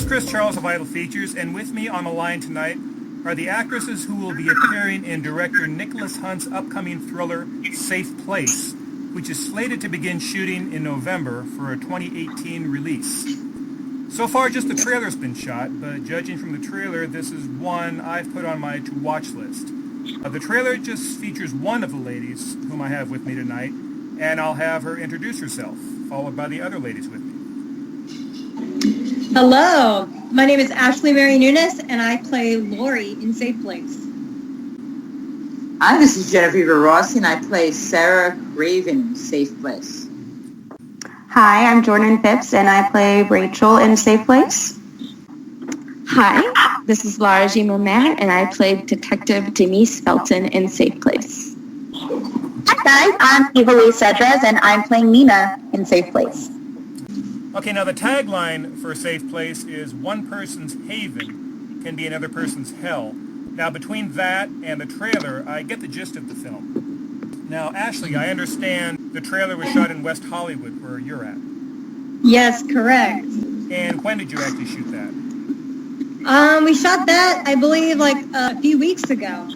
Chris Charles of Idle Features, and with me on the line tonight are the actresses who will be appearing in director Nicholas Hunt's upcoming thriller, Safe Place, which is slated to begin shooting in November for a 2018 release. So far, just the trailer's been shot, but judging from the trailer, this is one I've put on my to-watch list. The trailer just features one of the ladies whom I have with me tonight, and I'll have her introduce herself, followed by the other ladies with me. Hello, my name is Ashley Mary Nunes, and I play Lori in Safe Place. Hi, this is Genoveva Rossi, and I play Sarah Raven in Safe Place. Hi, I'm Jordan Phipps, and I play Rachel in Safe Place. Hi, this is Lara Jean Mummert, and I play Detective Denise Felton in Safe Place. Hi guys, I'm Yvelisse Cedrez, and I'm playing Nina in Safe Place. Okay, now the tagline for Safe Place is one person's haven can be another person's hell. Now between that and the trailer, I get the gist of the film. Now, Ashley, I understand the trailer was shot in West Hollywood, where you're at. Yes, correct. And when did you actually shoot that? We shot that, I believe, like a few weeks ago.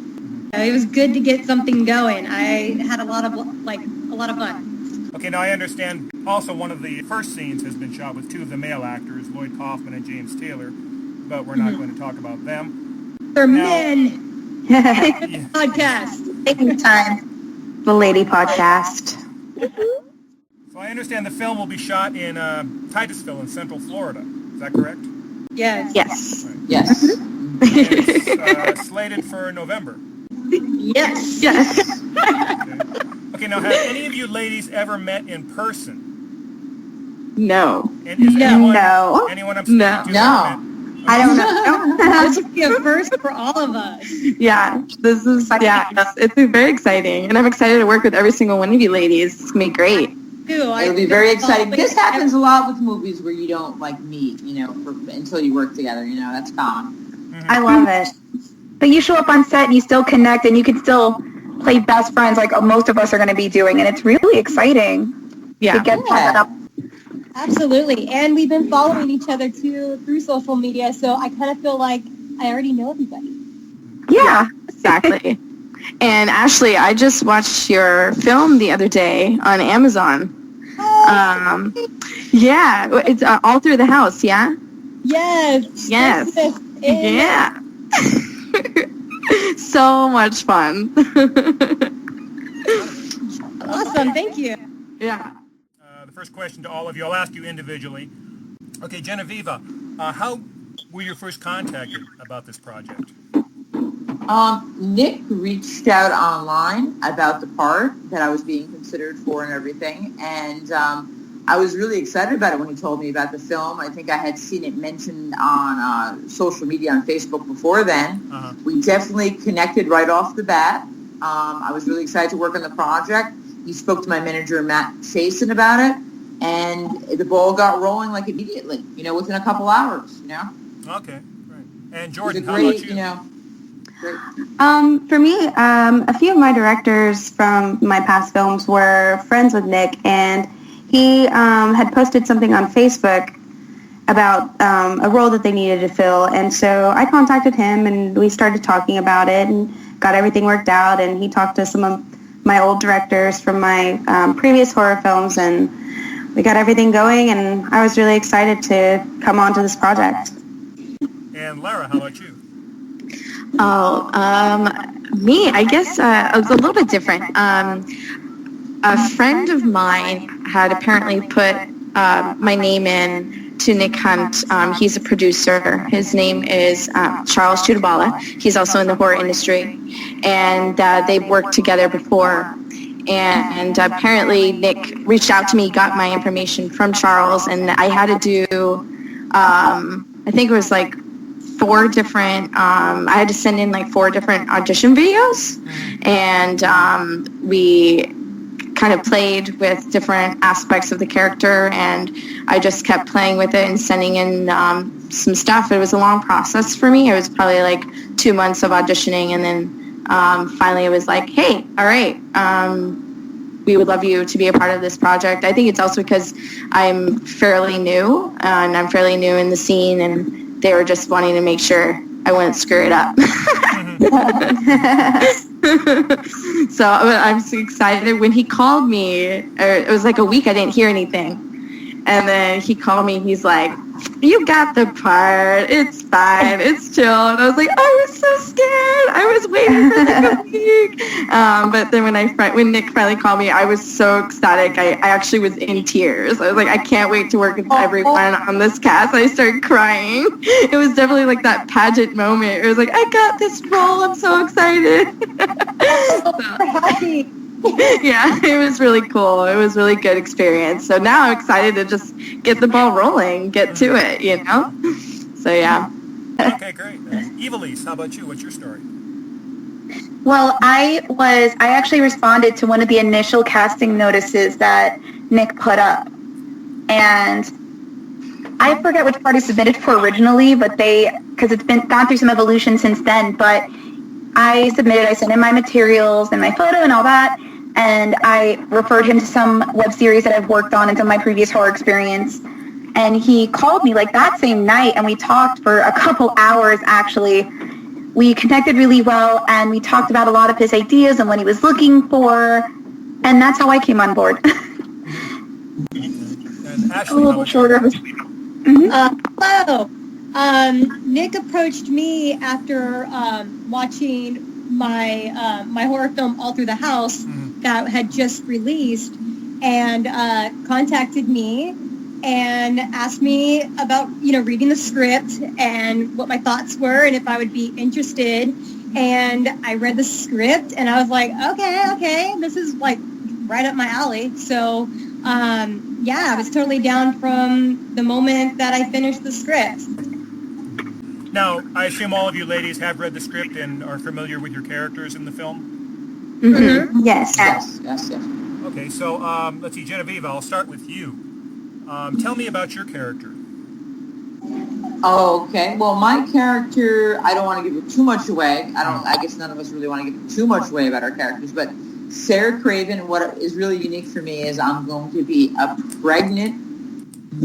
It was good to get something going. I had a lot of fun. Okay, now I understand also one of the first scenes has been shot with two of the male actors, Lloyd Kaufman and James Taylor, but we're not going to talk about them. For men. Podcast. Taking time. The Lady Podcast. So I understand the film will be shot in Titusville in Central Florida. Is that correct? Yes. Yes. Right. Yes. And it's slated for November. Yes. Yes. Okay, now have any of you ladies ever met in person? No. And is No. anyone I'm speaking to? No. I don't know. This would be a first for all of us. Yeah, it's very exciting, and I'm excited to work with every single one of you ladies. It's going to be great. It'll be very exciting. This happens a lot with movies where you don't meet, until you work together. That's common. Mm-hmm. I love it. But you show up on set and you still connect and you can still play best friends like most of us are going to be doing. And it's really exciting to get that up. Absolutely. And we've been following each other, too, through social media. So I kind of feel like I already know everybody. Yeah. Exactly. And Ashley, I just watched your film the other day on Amazon. Yeah, it's all through the house, yeah? Yes. Yes. Yeah. So much fun. Awesome. Thank you. Yeah. The first question to all of you, I'll ask you individually. Okay, Genoveva, how were you first contacted about this project? Nick reached out online about the part that I was being considered for and everything, and I was really excited about it when he told me about the film. I think I had seen it mentioned on social media on Facebook before then. Uh-huh. We definitely connected right off the bat. I was really excited to work on the project. He spoke to my manager, Matt Chasen, about it, and the ball got rolling immediately, within a couple hours, Okay, great. And Jordan, how about you? For me, a few of my directors from my past films were friends with Nick, and he had posted something on Facebook about a role that they needed to fill, and so I contacted him, and we started talking about it, and got everything worked out, and he talked to some of my old directors from my previous horror films, and we got everything going, and I was really excited to come on to this project. And Lara, how about you? Me, I guess it was a little bit different. A friend of mine had apparently put my name in to Nick Hunt. He's a producer. His name is Charles Chudabala. He's also in the horror industry, and they've worked together before. And apparently Nick reached out to me, got my information from Charles, and I had to do, I think it was 4 different, I had to send in 4 different audition videos, and we kind of played with different aspects of the character, and I just kept playing with it and sending in some stuff. It was a long process for me. It was probably 2 months of auditioning, and then finally it was hey, all right, we would love you to be a part of this project. I think it's also because I'm fairly new, and I'm fairly new in the scene, and they were just wanting to make sure I wouldn't screw it up. So I'm so excited. When he called me, it was like a week I didn't hear anything. And then he called me, he's like, you got the part, it's fine, it's chill. And I was like, I was so scared. I was waiting for like a week. But then when Nick finally called me, I was so ecstatic. I actually was in tears. I was like, I can't wait to work with everyone on this cast. I started crying. It was definitely like that pageant moment. It was like, I got this role. I'm so excited. Happy. Yeah, it was really cool. It was a really good experience. So now I'm excited to just get the ball rolling, get to it, you know? So, yeah. Okay, great. Yvelisse, how about you? What's your story? Well, I actually responded to one of the initial casting notices that Nick put up. And I forget which part he submitted for originally, but because it's been gone through some evolution since then, but I sent in my materials and my photo and all that, and I referred him to some web series that I've worked on and some of my previous horror experience. And he called me like that same night, and we talked for a couple hours, actually. We connected really well, and we talked about a lot of his ideas and what he was looking for, and that's how I came on board. And Ashley, A little shorter. Hello. Nick approached me after watching my horror film All Through the House that had just released, and contacted me and asked me about reading the script and what my thoughts were and if I would be interested. And I read the script and I was like, okay, this is like right up my alley. So I was totally down from the moment that I finished the script. Now, I assume all of you ladies have read the script and are familiar with your characters in the film? Mm-hmm. Yes. Yes. Okay, so let's see, Genoveva, I'll start with you. Tell me about your character. Okay. Well, my character, I don't want to give it too much away. I guess none of us really want to give too much away about our characters, but Sarah Craven, what is really unique for me is I'm going to be a pregnant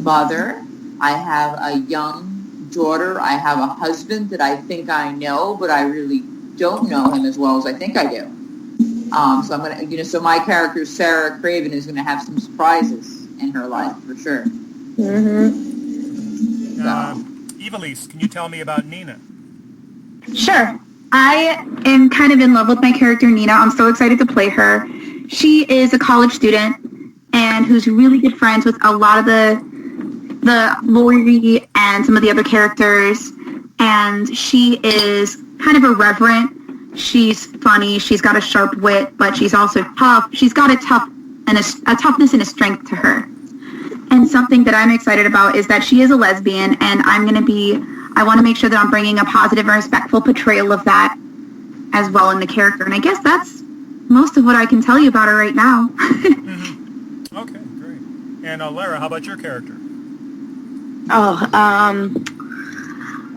mother. I have a young daughter. I have a husband that I think I know, but I really don't know him as well as I think I do. So I'm going to, so my character, Sarah Craven, is going to have some surprises in her life for sure. Yvelisse, can you tell me about Nina? Sure. I am kind of in love with my character, Nina. I'm so excited to play her. She is a college student and who's really good friends with a lot of the Lori and some of the other characters. And she is kind of irreverent. She's funny. She's got a sharp wit, but she's also tough. She's got a toughness and a strength to her. And something that I'm excited about is that she is a lesbian, and I want to make sure that I'm bringing a positive and respectful portrayal of that as well in the character. And I guess that's most of what I can tell you about her right now. Okay, great. And Lara, how about your character?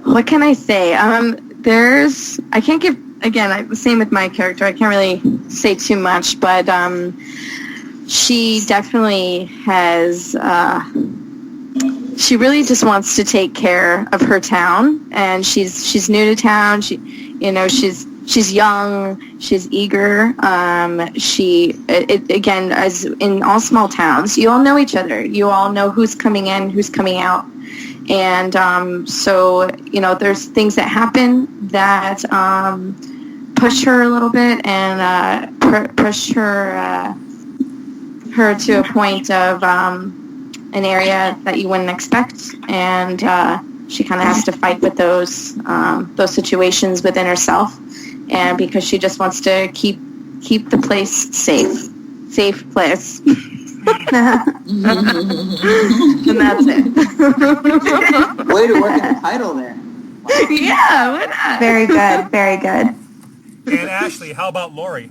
What can I say? I can't give, again, the same with my character. I can't really say too much, but she definitely has, she really just wants to take care of her town, and she's new to town. She's young, she's eager. Again, as in all small towns, you all know each other. You all know who's coming in, who's coming out. And so, there's things that happen that push her a little bit and push her to a point of an area that you wouldn't expect. And she kind of has to fight with those situations within herself. And because she just wants to keep the place safe place. And that's it. Way to work in the title there. Wow. Yeah, why not? Very good, very good. And Ashley, how about Lori?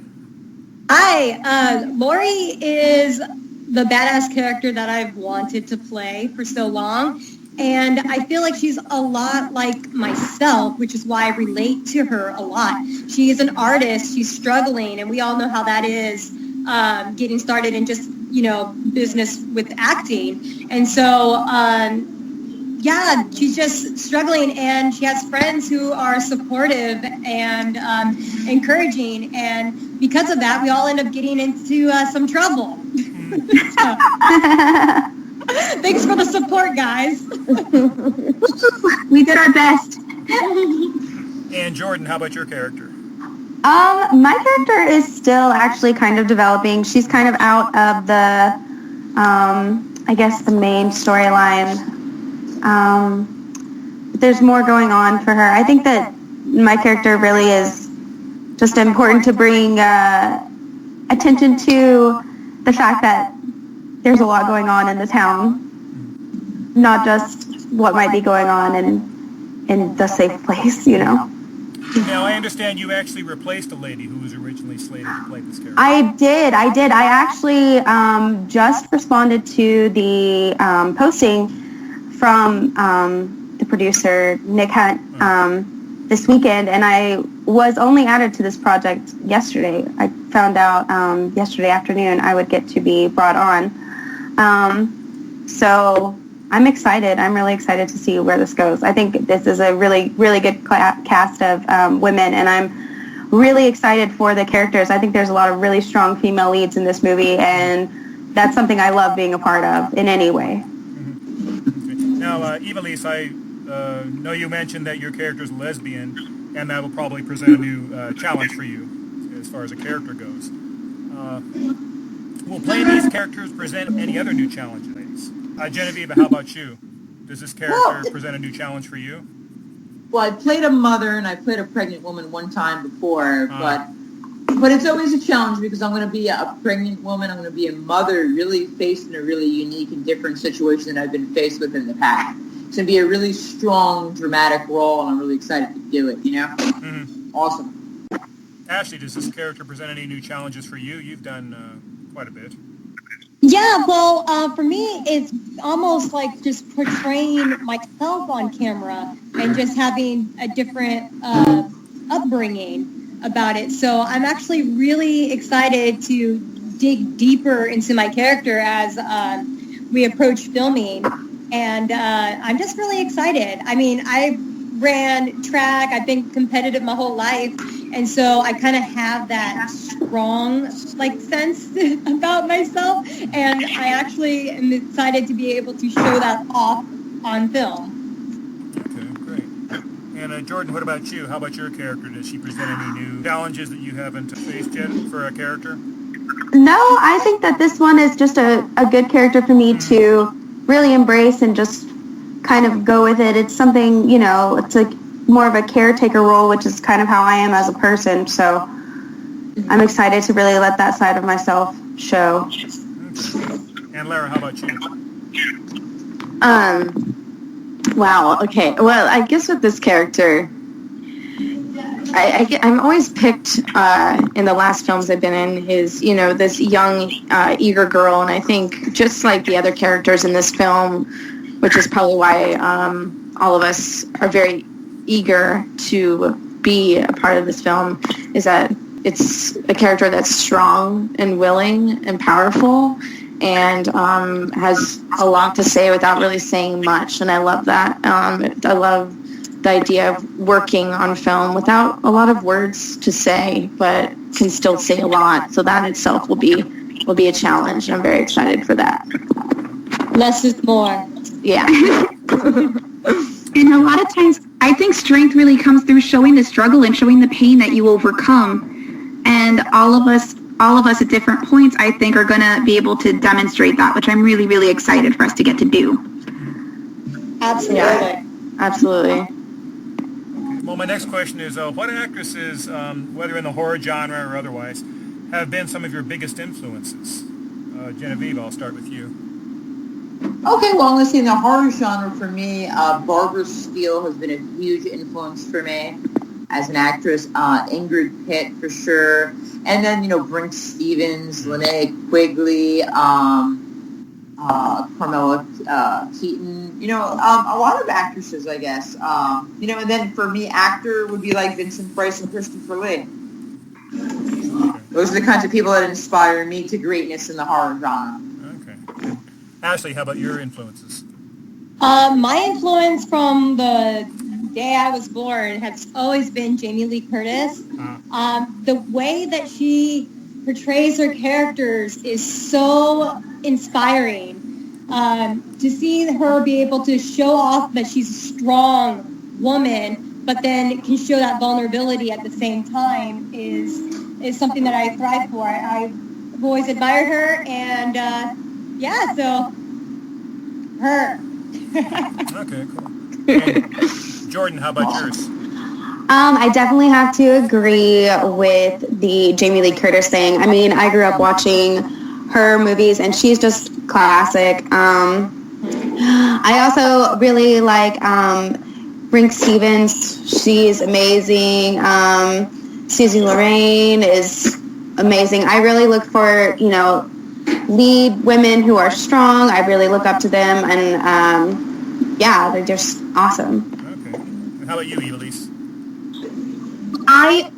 Hi, Lori is the badass character that I've wanted to play for so long. And I feel like she's a lot like myself, which is why I relate to her a lot. She is an artist. She's struggling, and we all know how that is getting started in just, business with acting. And so, she's just struggling, and she has friends who are supportive and encouraging. And because of that, we all end up getting into some trouble. Thanks for the support, guys. We did our best. And Jordan, how about your character? My character is still actually kind of developing. She's kind of out of the, I guess, the main storyline. There's more going on for her. I think that my character really is just important to bring attention to the fact that there's a lot going on in the town, not just what might be going on in the safe place, Now, I understand you actually replaced a lady who was originally slated to play this character. I did. I actually just responded to the posting from the producer, Nick Hunt, this weekend, and I was only added to this project yesterday. I found out yesterday afternoon I would get to be brought on. So I'm excited. I'm really excited to see where this goes. I think this is a really, really good cast of women, and I'm really excited for the characters. I think there's a lot of really strong female leads in this movie, and that's something I love being a part of in any way. Mm-hmm. Now, Yvelisse, I know you mentioned that your character is lesbian, and that will probably present a new challenge for you as far as a character goes. Will playing these characters present any other new challenges? Genoveva, how about you? Does this character present a new challenge for you? Well, I played a mother and I played a pregnant woman one time before, but it's always a challenge because I'm going to be a pregnant woman. I'm going to be a mother really faced in a really unique and different situation that I've been faced with in the past. It's going to be a really strong, dramatic role, and I'm really excited to do it, Mm-hmm. Awesome. Ashley, does this character present any new challenges for you? You've done quite a bit. Yeah, well, for me, it's almost like just portraying myself on camera and just having a different upbringing about it. So I'm actually really excited to dig deeper into my character as we approach filming. And I'm just really excited. I mean, I ran track. I've been competitive my whole life. And so I kind of have that strong, sense about myself. And I actually am excited to be able to show that off on film. Okay, great. And Jordan, what about you? How about your character? Does she present any new challenges that you haven't faced yet for a character? No, I think that this one is just a good character for me to really embrace and just kind of go with it. It's something, it's like more of a caretaker role, which is kind of how I am as a person. So I'm excited to really let that side of myself show. And Lara, how about you? Wow. Okay. Well, I guess with this character, I'm always picked in the last films I've been in is, this young, eager girl. And I think just like the other characters in this film, which is probably why all of us are very eager to be a part of this film, is that it's a character that's strong and willing and powerful and has a lot to say without really saying much. And I love that. I love the idea of working on film without a lot of words to say, but can still say a lot. So that itself will be a challenge. And I'm very excited for that. Less is more. Yeah. And a lot of times, I think strength really comes through showing the struggle and showing the pain that you overcome. And all of us at different points, I think, are going to be able to demonstrate that, which I'm really, really excited for us to get to do. Absolutely. Yeah, absolutely. Well, my next question is, what actresses, whether in the horror genre or otherwise, have been some of your biggest influences? Genoveva, I'll start with you. Okay, well, let's see, in the horror genre for me, Barbara Steele has been a huge influence for me as an actress. Ingrid Pitt, for sure. And then, Brink Stevens, Linnea Quigley, Carmela Keaton, a lot of actresses, I guess. And then for me, actor would be like Vincent Price and Christopher Lee. Okay. Those are the kinds of people that inspire me to greatness in the horror genre. Okay. Ashley, how about your influences? My influence from the day I was born has always been Jamie Lee Curtis. The way that she portrays her characters is so inspiring. To see her be able to show off that she's a strong woman, but then can show that vulnerability at the same time is something that I thrive for. I've always admired her, and so her. Okay, cool. And Jordan, how about yours? I definitely have to agree with the Jamie Lee Curtis thing. I mean, I grew up watching her movies, and she's just classic. I also really like Rink Stevens. She's amazing. Susie Lorraine is amazing. I really look for, lead women who are strong. I really look up to them, and they're just awesome. Okay. And how about you, Yvelisse?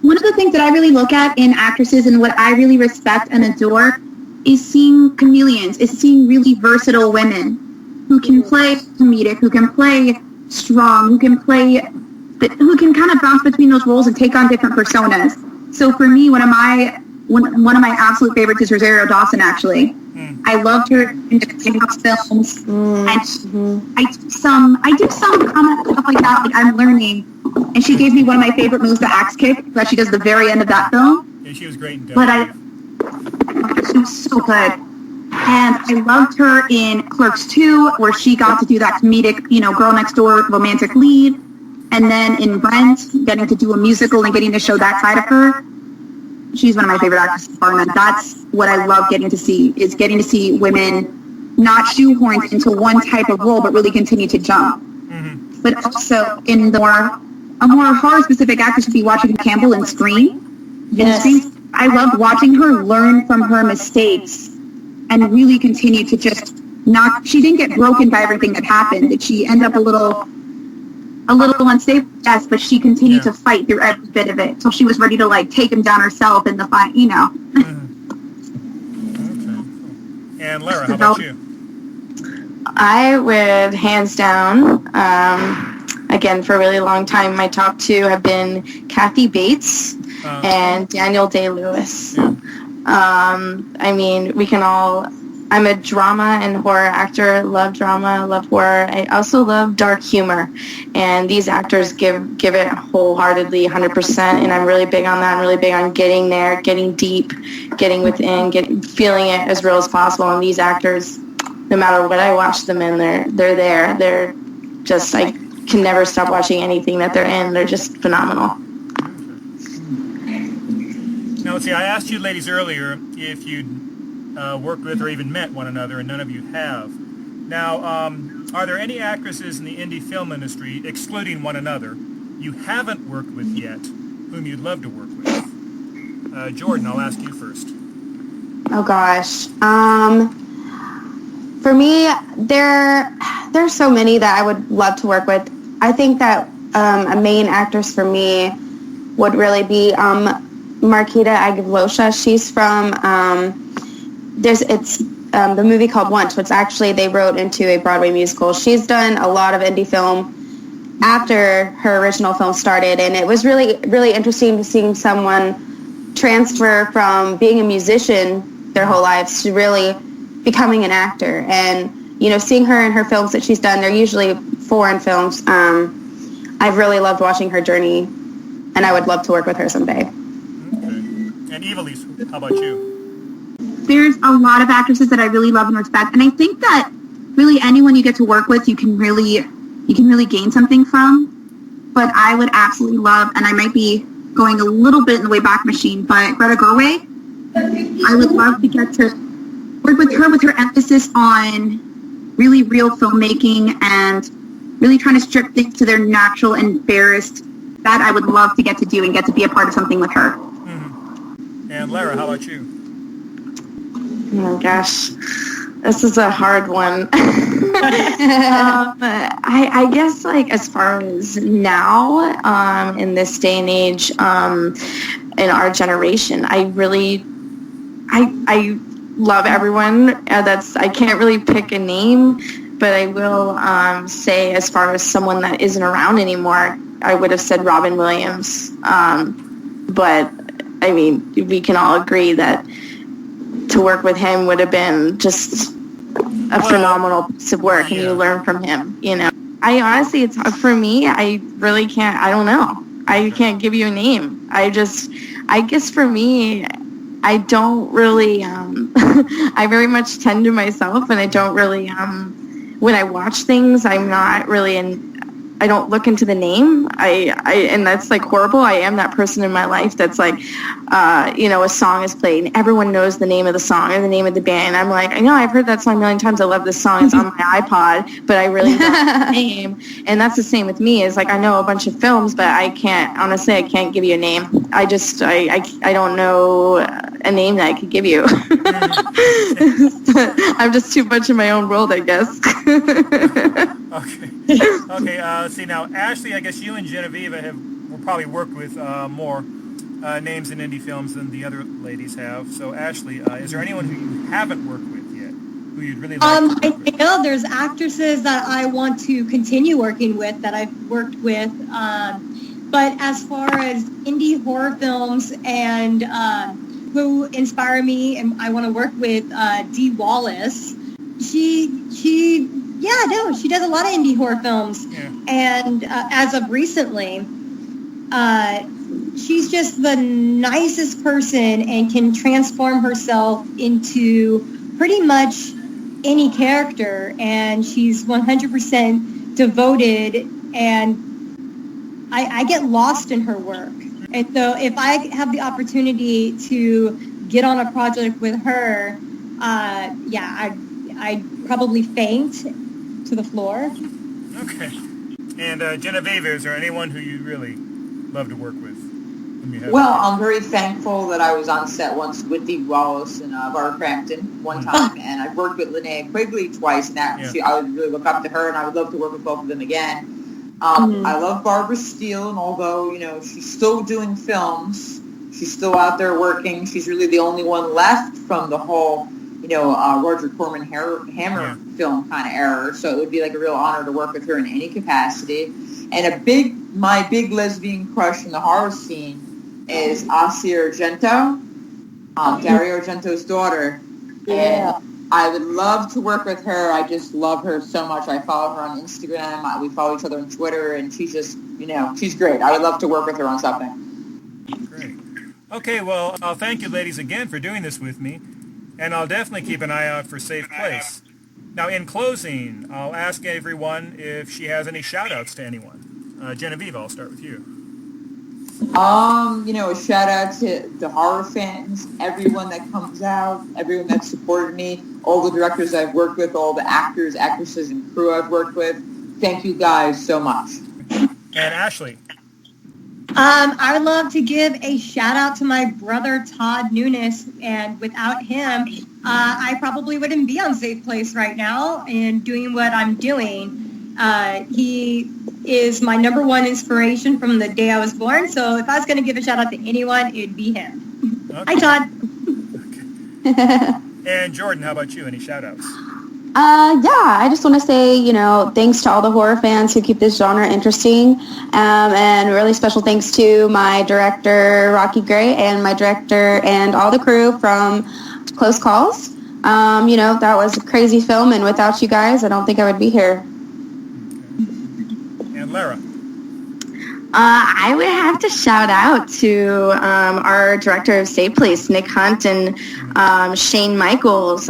One of the things that I really look at in actresses and what I really respect and adore is seeing chameleons, is seeing really versatile women who can play comedic, who can play strong, who can kind of bounce between those roles and take on different personas. So for me, one of my absolute favorites is Rosario Dawson, actually. I loved her in the Phipps films, and I do some comic stuff like that. Like, I'm learning, and she gave me one of my favorite moves, the axe kick, that she does at the very end of that film. Yeah, she was great in But she was so good, and I loved her in Clerks 2, where she got to do that comedic, girl next door romantic lead, and then in Rent, getting to do a musical and getting to show that side of her. She's one of my favorite actresses, and that's what I love getting to see women not shoehorned into one type of role, but really continue to jump. Mm-hmm. But also in a more horror-specific actress would be Washington Campbell in Scream. Yes. In Scream, I loved watching her learn from her mistakes and really continue to just she didn't get broken by everything that happened. Did she end up a little unstable? Yes, but she continued to fight through every bit of it till she was ready to take him down herself in the fight, Okay. And Lara, how about you? I would, hands down, again, for a really long time, my top two have been Kathy Bates and Daniel Day-Lewis. Yeah. I mean, I'm a drama and horror actor, love drama, love horror. I also love dark humor, and these actors give it wholeheartedly, 100%, and I'm really big on that. I'm really big on getting there, getting deep, getting within, feeling it as real as possible, and these actors, no matter what I watch them in, they're there. They're just, I can never stop watching anything that they're in. They're just phenomenal. Now, let's see, I asked you ladies earlier if you'd worked with or even met one another, and none of you have. Now, are there any actresses in the indie film industry, excluding one another, you haven't worked with yet, whom you'd love to work with? Jordan, I'll ask you first. Oh gosh. For me, there's so many that I would love to work with. I think that a main actress for me would really be Markita Aguilosha. She's from the movie called Once, which actually they wrote into a Broadway musical. She's done a lot of indie film after her original film started, and it was really, really interesting to see someone transfer from being a musician their whole lives to really becoming an actor. And, seeing her in her films that she's done, they're usually foreign films. I've really loved watching her journey, and I would love to work with her someday. Okay. And Yvelisse, how about you? There's a lot of actresses that I really love and respect, and I think that really anyone you get to work with, you can really gain something from. But I would absolutely love, and I might be going a little bit in the Wayback Machine, but Greta Gerwig, I would love to get to work with her emphasis on really real filmmaking and really trying to strip things to their natural and barest. That I would love to get to do and get to be a part of something with her. Mm-hmm. And Lara, how about you? Oh gosh, this is a hard one. I guess as far as now, in this day and age, in our generation. I love everyone. I can't really pick a name, but I will say, as far as someone that isn't around anymore, I would have said Robin Williams. But I mean, we can all agree that to work with him would have been just a phenomenal piece of work, and you learn from him, you know. I honestly, it's for me, I really can't, I don't know. I can't give you a name. I guess for me, I don't really, I very much tend to myself, and I don't really, when I watch things, I'm not really I don't look into the name. And that's like horrible. I am that person in my life that's like, you know, a song is played and everyone knows the name of the song or the name of the band. I'm like, I know I've heard that song a million times. I love this song. It's on my iPod, but I really don't know the name. And that's the same with me. Is like, I know a bunch of films, but I can't give you a name. I don't know a name that I could give you. I'm just too much in my own world, I guess. Okay. Let's see now. Ashley, I guess you and Genoveva will probably worked with more names in indie films than the other ladies have. So, Ashley, is there anyone who you haven't worked with yet, who you'd really like to work with? I know there's actresses that I want to continue working with that I've worked with. But as far as indie horror films and who inspire me and I want to work with, Dee Wallace. She does a lot of indie horror films. Yeah. And as of recently, she's just the nicest person and can transform herself into pretty much any character. And she's 100% devoted, and I get lost in her work. And so if I have the opportunity to get on a project with her, I'd probably faint to the floor. Okay. And Genoveva, is there anyone who you really love to work with? Well, I'm very thankful that I was on set once with Dee Wallace and Barbara Crampton one time, and I've worked with Linnea Quigley twice, and I would really look up to her, and I would love to work with both of them again. I love Barbara Steele, and although, you know, she's still doing films, she's still out there working, she's really the only one left from the whole, you know, Roger Corman Hammer film kind of era, so it would be like a real honor to work with her in any capacity. And my big lesbian crush in the horror scene is Asia Argento, Dario Argento's daughter. Yeah. And I would love to work with her. I just love her so much. I follow her on Instagram. We follow each other on Twitter, and she's just, you know, she's great. I would love to work with her on something. Great. Okay, well, I'll thank you ladies again for doing this with me, and I'll definitely keep an eye out for Safe Place. Now, in closing, I'll ask everyone if she has any shout-outs to anyone. Genoveva, I'll start with you. You know, a shout out to the horror fans, everyone that comes out, everyone that supported me, all the directors I've worked with, all the actors, actresses, and crew I've worked with. Thank you guys so much. And Ashley? I would love to give a shout out to my brother, Todd Nunes, and without him, I probably wouldn't be on Safe Place right now and doing what I'm doing. He is my number one inspiration from the day I was born, so if I was going to give a shout out to anyone, it'd be him. Okay. Hi, Todd. Okay. And Jordan, how about you? Any shout outs? I just want to say, you know, thanks to all the horror fans who keep this genre interesting, and really special thanks to my director, Rocky Gray, and my director and all the crew from Close Calls. You know, that was a crazy film, and without you guys, I don't think I would be here. Lara? I would have to shout out to our director of Safe Place, Nick Hunt, and Shane Michaels,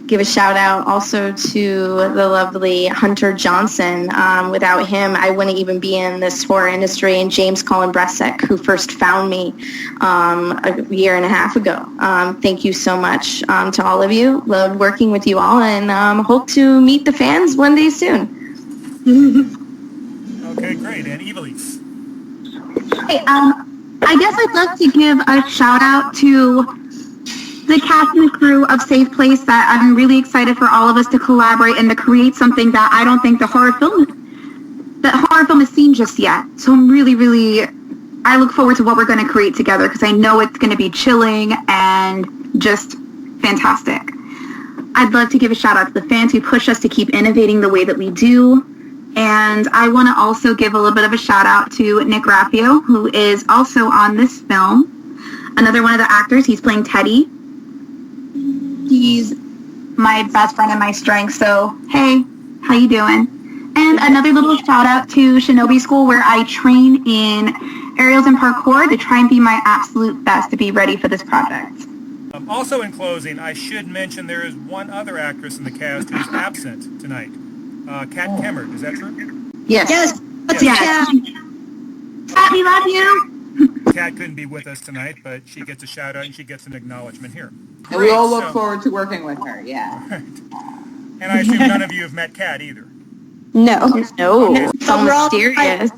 give a shout out also to the lovely Hunter Johnson. Without him, I wouldn't even be in this horror industry, and James Colin Bresek, who first found me a year and a half ago. Thank you so much to all of you. Loved working with you all, and hope to meet the fans one day soon. Okay, great. And Yvelisse? Hey, I guess I'd love to give a shout out to the cast and the crew of Safe Place, that I'm really excited for all of us to collaborate and to create something that I don't think the horror film has seen just yet. So I'm really, really I look forward to what we're going to create together because I know it's going to be chilling and just fantastic. I'd love to give a shout out to the fans who push us to keep innovating the way that we do. And I want to also give a little bit of a shout out to Nick Raffio, who is also on this film. Another one of the actors, he's playing Teddy. He's my best friend and my strength, so hey, how you doing? And another little shout out to Shinobi School, where I train in aerials and parkour to try and be my absolute best to be ready for this project. Also in closing, I should mention there is one other actress in the cast who's absent tonight. Kat Kemmert, is that true? Yes. Yes. Yes. Kat, we love you. Kat couldn't be with us tonight, but she gets a shout out and she gets an acknowledgement here. And we all look forward to working with her, yeah. Right. And I assume none of you have met Kat either. No. No. So mysterious.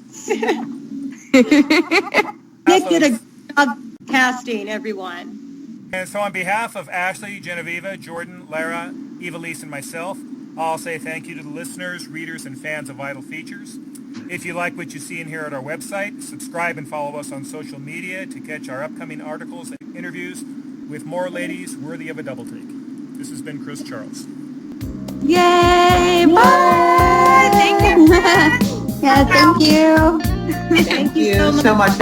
Nick did a good job casting everyone. And so on behalf of Ashley, Genoveva, Jordan, Lara, Yvelisse, and myself, I'll say thank you to the listeners, readers, and fans of Vital Features. If you like what you see and hear at our website, subscribe and follow us on social media to catch our upcoming articles and interviews with more ladies worthy of a double take. This has been Chris Charles. Yay! Bye! Thank you. Yeah, thank you. Thank you so much.